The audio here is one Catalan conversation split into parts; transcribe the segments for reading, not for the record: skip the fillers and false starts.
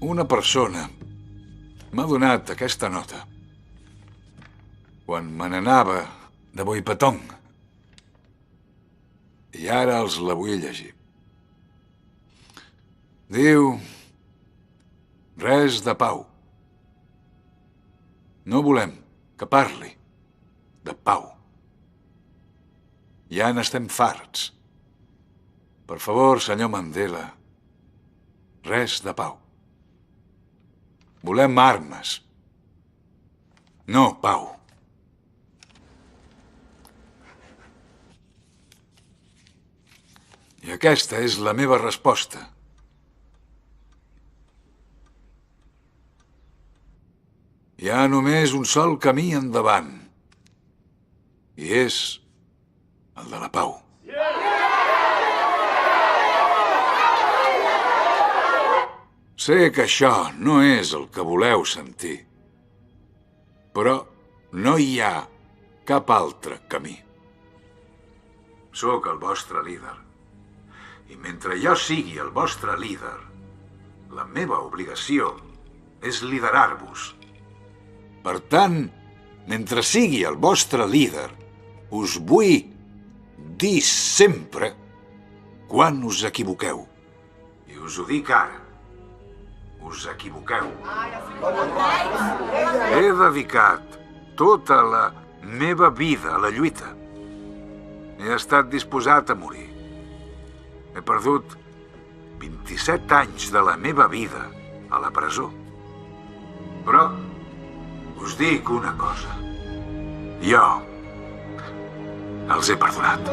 Una persona m'ha donat aquesta nota quan me n'anava de Boipatong. I ara els la vull llegir. Diu... res de pau. No volem que parli de pau. Ja n'estem farts. Per favor, senyor Mandela, res de pau. Volem armes. No pau. I aquesta és la meva resposta. Hi ha només un sol camí endavant. I és el de la pau. Sé que això no és el que voleu sentir, però no hi ha cap altre camí. Sóc el vostre líder. I mentre jo sigui el vostre líder, la meva obligació és liderar-vos. Per tant, mentre sigui el vostre líder, us vull dir sempre quan us equivoqueu. I us ho dic ara. Us equivoqueu. He dedicat tota la meva vida a la lluita. He estat disposat a morir. He perdut 27 anys de la meva vida a la presó. Però us dic una cosa. Jo els he perdonat.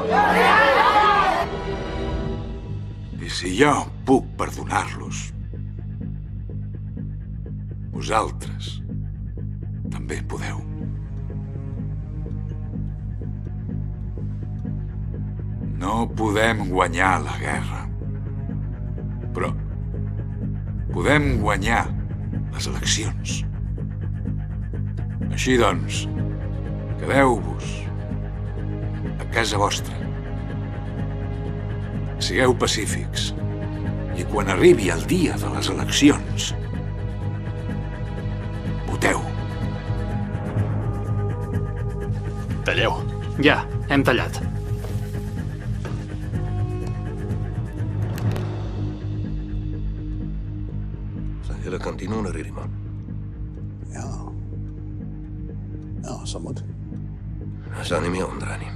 I si jo puc perdonar-los, vosaltres també podeu. No podem guanyar la guerra, però podem guanyar les eleccions. Així doncs, quedeu-vos a casa vostra. Sigueu pacífics i quan arribi el dia de les eleccions, voteu. Talleu. Ja, hem tallat. Hela kantinun ririma. Jaa, sommat. Saa nimi Ondrani.